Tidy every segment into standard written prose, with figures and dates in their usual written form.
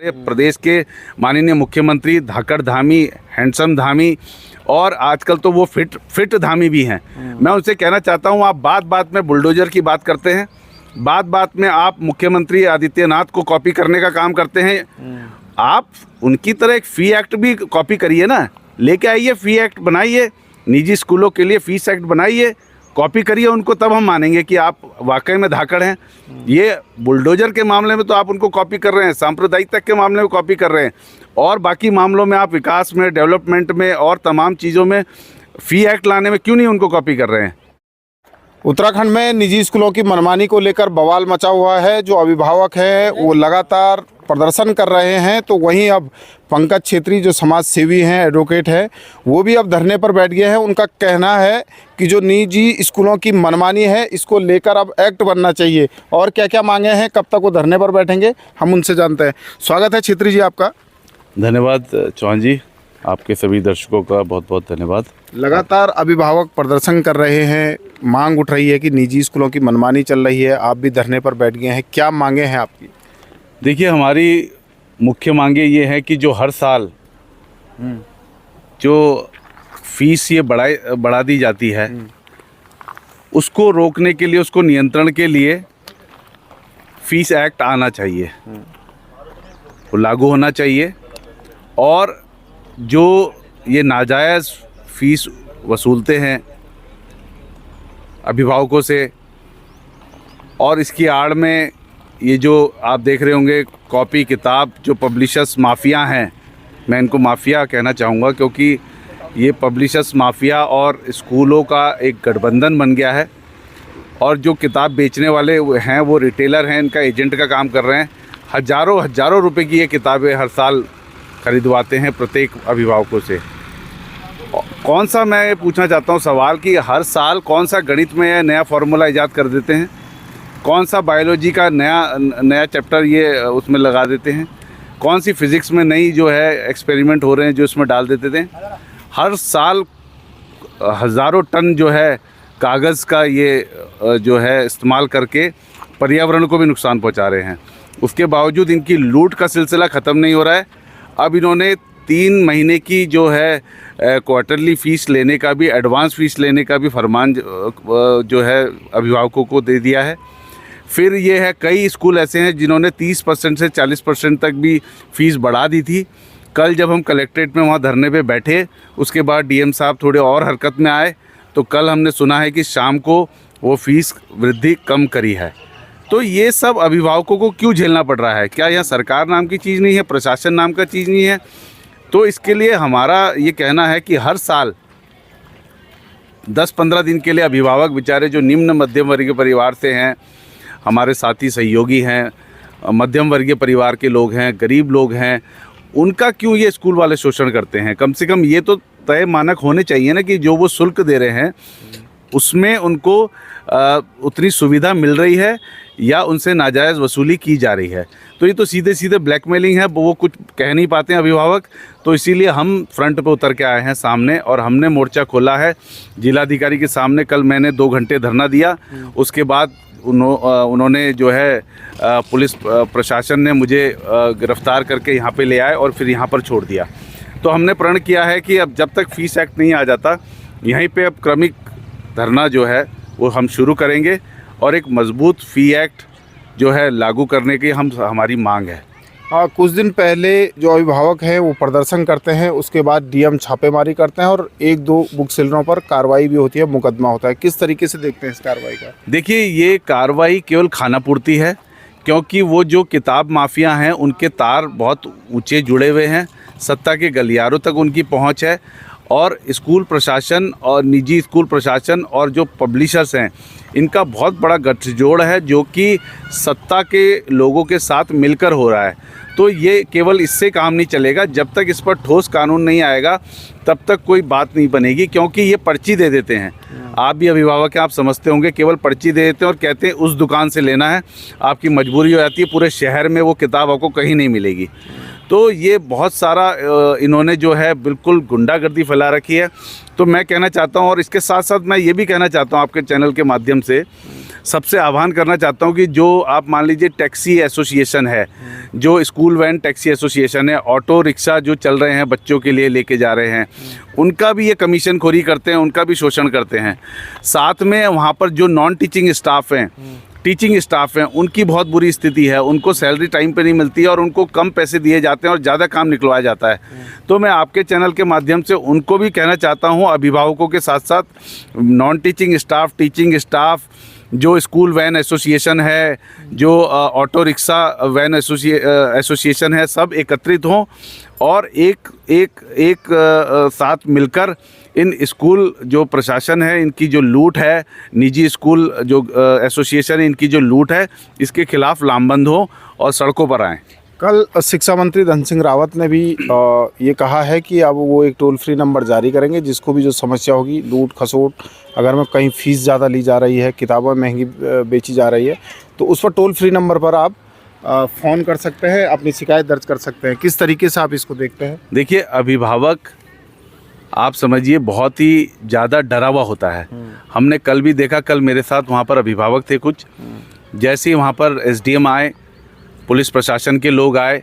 प्रदेश के माननीय मुख्यमंत्री धाकड़ धामी, हैंडसम धामी और आजकल तो वो फिट धामी भी हैं। मैं उनसे कहना चाहता हूँ, आप बात बात में बुलडोजर की बात करते हैं, बात बात में आप मुख्यमंत्री आदित्यनाथ को कॉपी करने का काम करते हैं। आप उनकी तरह एक फ़ी एक्ट भी कॉपी करिए ना, लेके आइए, फ़ी एक्ट बनाइए, निजी स्कूलों के लिए फ़ीस एक्ट बनाइए, कॉपी करिए उनको, तब हम मानेंगे कि आप वाकई में धाकड़ हैं। ये बुलडोजर के मामले में तो आप उनको कॉपी कर रहे हैं, सांप्रदायिकता के मामले में कॉपी कर रहे हैं, और बाकी मामलों में आप विकास में, डेवलपमेंट में और तमाम चीज़ों में फ़ी एक्ट लाने में क्यों नहीं उनको कॉपी कर रहे हैं। उत्तराखंड में निजी स्कूलों की मनमानी को लेकर बवाल मचा हुआ है। जो अभिभावक हैं वो लगातार प्रदर्शन कर रहे हैं, तो वहीं अब पंकज छेत्री जो समाज सेवी हैं, एडवोकेट हैं, वो भी अब धरने पर बैठ गए हैं। उनका कहना है कि जो निजी स्कूलों की मनमानी है इसको लेकर अब एक्ट बनना चाहिए। और क्या क्या मांगे हैं, कब तक वो धरने पर बैठेंगे, हम उनसे जानते हैं। स्वागत है छेत्री जी आपका। धन्यवाद चौहान जी, आपके सभी दर्शकों का बहुत बहुत धन्यवाद। लगातार अभिभावक प्रदर्शन कर रहे हैं, मांग उठ रही है कि निजी स्कूलों की मनमानी चल रही है, आप भी धरने पर बैठ गए हैं, क्या मांगे हैं आपकी? देखिए, हमारी मुख्य मांगे ये हैं कि जो हर साल जो फीस ये बढ़ा दी जाती है, उसको रोकने के लिए, उसको नियंत्रण के लिए फीस एक्ट आना चाहिए, वो लागू होना चाहिए। और जो ये नाजायज़ फीस वसूलते हैं अभिभावकों से, और इसकी आड़ में ये जो आप देख रहे होंगे कॉपी किताब, जो पब्लिशर्स माफिया हैं, मैं इनको माफिया कहना चाहूँगा क्योंकि ये पब्लिशर्स माफिया और स्कूलों का एक गठबंधन बन गया है। और जो किताब बेचने वाले हैं वो रिटेलर हैं, इनका एजेंट का काम कर रहे हैं। हज़ारों रुपए की ये किताबें हर साल खरीदवाते हैं प्रत्येक अभिभावकों से। कौन सा, मैं ये पूछना चाहता हूँ सवाल कि हर साल कौन सा गणित में नया फार्मूला ईजाद कर देते हैं, कौन सा बायोलॉजी का नया चैप्टर ये उसमें लगा देते हैं, कौन सी फिज़िक्स में नई जो है एक्सपेरिमेंट हो रहे हैं जो इसमें डाल देते थे। हर साल हज़ारों टन जो है कागज़ का ये जो है इस्तेमाल करके पर्यावरण को भी नुकसान पहुंचा रहे हैं। उसके बावजूद इनकी लूट का सिलसिला ख़त्म नहीं हो रहा है। अब इन्होंने 3 महीने की जो है क्वार्टरली फ़ीस लेने का भी, एडवांस फ़ीस लेने का भी फरमान जो है अभिभावकों को दे दिया है। फिर ये है, कई स्कूल ऐसे हैं जिन्होंने 30% से 40% तक भी फ़ीस बढ़ा दी थी। कल जब हम कलेक्ट्रेट में वहाँ धरने पे बैठे, उसके बाद डीएम साहब थोड़े और हरकत में आए, तो कल हमने सुना है कि शाम को वो फ़ीस वृद्धि कम करी है। तो ये सब अभिभावकों को क्यों झेलना पड़ रहा है? क्या यहाँ सरकार नाम की चीज़ नहीं है, प्रशासन नाम का चीज़ नहीं है? तो इसके लिए हमारा ये कहना है कि हर साल 10-15 दिन के लिए अभिभावक बेचारे जो निम्न मध्यम वर्गीय परिवार से हैं, हमारे साथी सहयोगी हैं, मध्यम वर्गीय परिवार के लोग हैं, गरीब लोग हैं, उनका क्यों ये स्कूल वाले शोषण करते हैं? कम से कम ये तो तय मानक होने चाहिए ना कि जो वो शुल्क दे रहे हैं उसमें उनको उतनी सुविधा मिल रही है या उनसे नाजायज़ वसूली की जा रही है। तो ये तो सीधे सीधे ब्लैकमेलिंग है, वो कुछ कह नहीं पाते हैं अभिभावक। तो इसीलिए हम फ्रंट पे उतर के आए हैं सामने, और हमने मोर्चा खोला है जिलाधिकारी के सामने। कल मैंने 2 घंटे धरना दिया, उसके बाद उन्होंने जो है पुलिस प्रशासन ने मुझे गिरफ़्तार करके यहाँ पे ले आए और फिर यहाँ पर छोड़ दिया। तो हमने प्रण किया है कि अब जब तक फ़ीस एक्ट नहीं आ जाता, यहीं पे अब क्रमिक धरना जो है वो हम शुरू करेंगे, और एक मजबूत फ़ी एक्ट जो है लागू करने की हमारी मांग है। कुछ दिन पहले जो अभिभावक हैं वो प्रदर्शन करते हैं, उसके बाद डीएम छापेमारी करते हैं और 1-2 बुक सेलरों पर कार्रवाई भी होती है, मुकदमा होता है। किस तरीके से देखते हैं इस कार्रवाई का? देखिए, ये कार्रवाई केवल खानापूर्ति है, क्योंकि वो जो किताब माफिया हैं उनके तार बहुत ऊंचे जुड़े हुए हैं, सत्ता के गलियारों तक उनकी पहुंच है। और स्कूल प्रशासन और निजी स्कूल प्रशासन और जो पब्लिशर्स हैं, इनका बहुत बड़ा गठजोड़ है जो कि सत्ता के लोगों के साथ मिलकर हो रहा है। तो ये केवल इससे काम नहीं चलेगा, जब तक इस पर ठोस कानून नहीं आएगा तब तक कोई बात नहीं बनेगी, क्योंकि ये पर्ची दे देते हैं। आप भी अभिभावक हैं, आप समझते होंगे, केवल पर्ची दे देते हैं और कहते हैं उस दुकान से लेना है, आपकी मजबूरी हो जाती है, पूरे शहर में वो किताब आपको कहीं नहीं मिलेगी। तो ये बहुत सारा इन्होंने जो है बिल्कुल गुंडागर्दी फैला रखी है। तो मैं कहना चाहता हूँ, और इसके साथ साथ मैं ये भी कहना चाहता हूँ आपके चैनल के माध्यम से, सबसे आह्वान करना चाहता हूं कि जो आप मान लीजिए टैक्सी एसोसिएशन है, जो स्कूल वैन टैक्सी एसोसिएशन है, ऑटो रिक्शा जो चल रहे हैं बच्चों के लिए लेके जा रहे हैं, उनका भी ये कमीशन खोरी करते हैं, उनका भी शोषण करते हैं। साथ में वहाँ पर जो नॉन टीचिंग स्टाफ हैं, टीचिंग स्टाफ हैं, उनकी बहुत बुरी स्थिति है। उनको सैलरी टाइम पे नहीं मिलती है और उनको कम पैसे दिए जाते हैं और ज़्यादा काम निकलवाया जाता है। तो मैं आपके चैनल के माध्यम से उनको भी कहना चाहता हूँ, अभिभावकों के साथ साथ non teaching staff, teaching staff, जो स्कूल वैन एसोसिएशन है, जो ऑटो रिक्शा वैन एसोसिएशन है, सब एकत्रित हों और एक साथ मिलकर इन स्कूल जो प्रशासन है, इनकी जो लूट है, निजी स्कूल जो एसोसिएशन है, इनकी जो लूट है, इसके खिलाफ लामबंद हो और सड़कों पर आएँ। कल शिक्षा मंत्री धन सिंह रावत ने भी ये कहा है कि अब वो एक टोल फ्री नंबर जारी करेंगे, जिसको भी जो समस्या होगी, लूट खसोट, अगर में कहीं फ़ीस ज़्यादा ली जा रही है, किताबें महंगी बेची जा रही है, तो उस पर टोल फ्री नंबर पर आप फ़ोन कर सकते हैं, अपनी शिकायत दर्ज कर सकते हैं। किस तरीके से आप इसको देखते हैं? देखिए, अभिभावक आप समझिए बहुत ही ज़्यादा डरा हुआ होता है। हमने कल भी देखा, कल मेरे साथ वहाँ पर अभिभावक थे कुछ, जैसे ही वहाँ पर एसडीएम आए, पुलिस प्रशासन के लोग आए,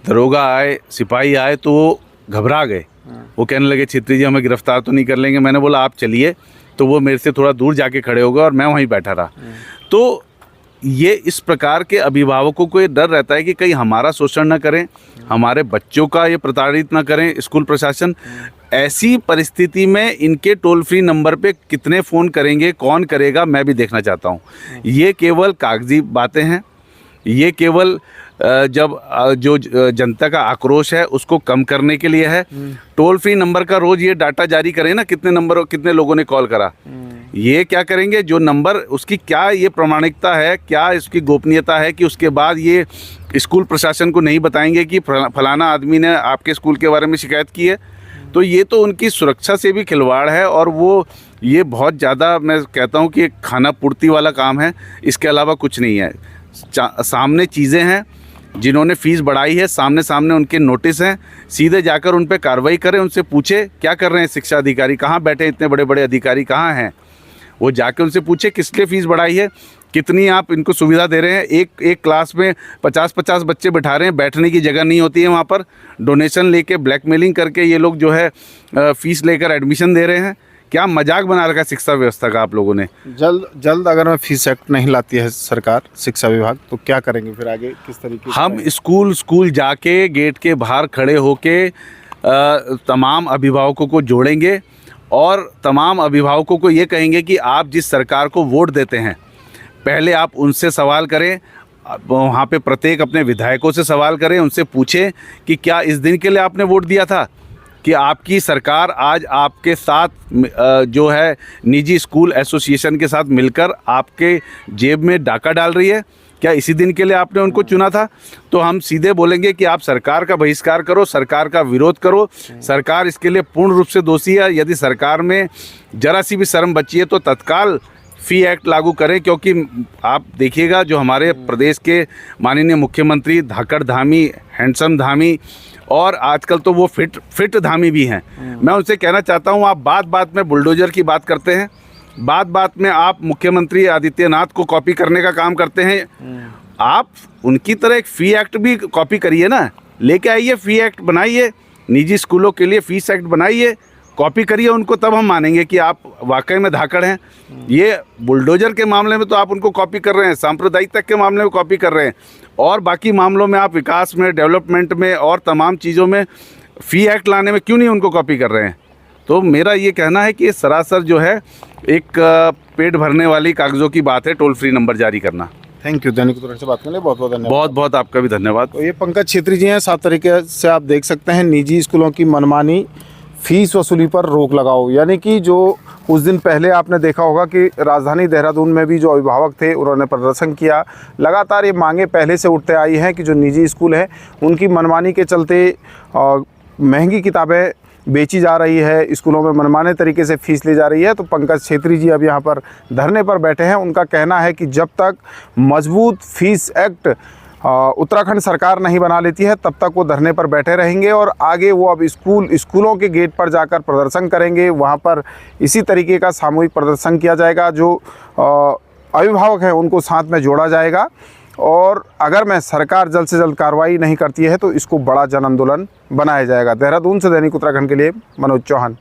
दरोगा आए, सिपाही आए, तो वो घबरा गए। वो कहने लगे छेत्री जी हमें गिरफ्तार तो नहीं कर लेंगे। मैंने बोला आप चलिए, तो वो मेरे से थोड़ा दूर जाके खड़े हो गए और मैं वहीं बैठा रहा। तो ये इस प्रकार के अभिभावकों को ये डर रहता है कि कहीं हमारा शोषण न करें, हमारे बच्चों का ये प्रताड़ित न करें स्कूल प्रशासन। ऐसी परिस्थिति में इनके टोल फ्री नंबर पे कितने फ़ोन करेंगे, कौन करेगा, मैं भी देखना चाहता हूँ। ये केवल कागजी बातें हैं, ये केवल जब जो जनता का आक्रोश है उसको कम करने के लिए है। टोल फ्री नंबर का रोज़ ये डाटा जारी करें ना, कितने लोगों ने कॉल करा। ये क्या करेंगे, जो नंबर, उसकी क्या ये प्रामाणिकता है, क्या इसकी गोपनीयता है कि उसके बाद ये स्कूल प्रशासन को नहीं बताएंगे कि फलाना आदमी ने आपके स्कूल के बारे में शिकायत की है। तो ये तो उनकी सुरक्षा से भी खिलवाड़ है और वो ये बहुत ज़्यादा, मैं कहता हूँ कि एक खाना पूर्ति वाला काम है, इसके अलावा कुछ नहीं है। सामने चीज़ें हैं, जिन्होंने फ़ीस बढ़ाई है, सामने उनके नोटिस हैं, सीधे जाकर उन पर कार्रवाई करें, उनसे पूछे क्या कर रहे हैं शिक्षा अधिकारी, कहाँ बैठे इतने बड़े बड़े अधिकारी कहाँ हैं, वो जाके उनसे पूछे किस लिए फ़ीस बढ़ाई है, कितनी आप इनको सुविधा दे रहे हैं। एक क्लास में 50-50 बच्चे बिठा रहे हैं, बैठने की जगह नहीं होती है वहाँ पर, डोनेशन लेके ब्लैकमेलिंग करके ये लोग जो है फ़ीस लेकर एडमिशन दे रहे हैं। क्या मजाक बना रखा है शिक्षा व्यवस्था का आप लोगों ने। जल्द अगर फीस एक्ट नहीं लाती है सरकार, शिक्षा विभाग, तो क्या करेंगे फिर आगे, किस तरीके से? हम स्कूल जाके गेट के बाहर खड़े होके तमाम अभिभावकों को जोड़ेंगे और तमाम अभिभावकों को ये कहेंगे कि आप जिस सरकार को वोट देते हैं, पहले आप उनसे सवाल करें, वहाँ पे प्रत्येक अपने विधायकों से सवाल करें, उनसे पूछें कि क्या इस दिन के लिए आपने वोट दिया था कि आपकी सरकार आज आपके साथ जो है निजी स्कूल एसोसिएशन के साथ मिलकर आपके जेब में डाका डाल रही है, क्या इसी दिन के लिए आपने उनको चुना था? तो हम सीधे बोलेंगे कि आप सरकार का बहिष्कार करो, सरकार का विरोध करो, सरकार इसके लिए पूर्ण रूप से दोषी है। यदि सरकार में जरा सी भी शर्म बची है तो तत्काल फ़ी एक्ट लागू करें, क्योंकि आप देखिएगा जो हमारे प्रदेश के माननीय मुख्यमंत्री धाकड़ धामी, हैंडसम धामी और आजकल तो वो फिट धामी भी हैं। मैं उनसे कहना चाहता हूँ, आप बात में बुलडोजर की बात करते हैं, बात में आप मुख्यमंत्री आदित्यनाथ को कॉपी करने का काम करते हैं। आप उनकी तरह एक फ़ी एक्ट भी कॉपी करिए ना, लेके आइए, फ़ी एक्ट बनाइए, निजी स्कूलों के लिए फ़ीस एक्ट बनाइए, कॉपी करिए उनको, तब हम मानेंगे कि आप वाकई में धाकड़ हैं। ये बुलडोजर के मामले में तो आप उनको कॉपी कर रहे हैं, सांप्रदायिकता के मामले में कॉपी कर रहे हैं, और बाकी मामलों में आप विकास में, डेवलपमेंट में और तमाम चीज़ों में फ़ी एक्ट लाने में क्यों नहीं उनको कॉपी कर रहे हैं? तो मेरा ये कहना है कि ये सरासर जो है एक पेट भरने वाली कागज़ों की बात है, टोल फ्री नंबर जारी करना। Thank you. दैनिक उत्तराखंड से बात करने बहुत बहुत धन्यवाद। बहुत आपका भी धन्यवाद। तो ये पंकज छेत्री जी हैं। 7 तरीके से आप देख सकते हैं, निजी स्कूलों की मनमानी फीस वसूली पर रोक लगाओ। यानी कि जो कुछ दिन पहले आपने देखा होगा कि राजधानी देहरादून में भी जो अभिभावक थे उन्होंने प्रदर्शन किया। लगातार ये मांगे पहले से उठते आई हैं कि जो निजी स्कूल हैं उनकी मनमानी के चलते महंगी किताबें बेची जा रही है, स्कूलों में मनमाने तरीके से फ़ीस ली जा रही है। तो पंकज छेत्री जी अब यहाँ पर धरने पर बैठे हैं। उनका कहना है कि जब तक मजबूत फ़ीस एक्ट उत्तराखंड सरकार नहीं बना लेती है तब तक वो धरने पर बैठे रहेंगे और आगे वो अब स्कूलों के गेट पर जाकर प्रदर्शन करेंगे। वहाँ पर इसी तरीके का सामूहिक प्रदर्शन किया जाएगा जो अभिभावक हैं उनको साथ में जोड़ा जाएगा। और अगर मैं सरकार जल्द से जल्द कार्रवाई नहीं करती है तो इसको बड़ा जन आंदोलन बनाया जाएगा। देहरादून से दैनिक उत्तराखंड के लिए मनोज चौहान।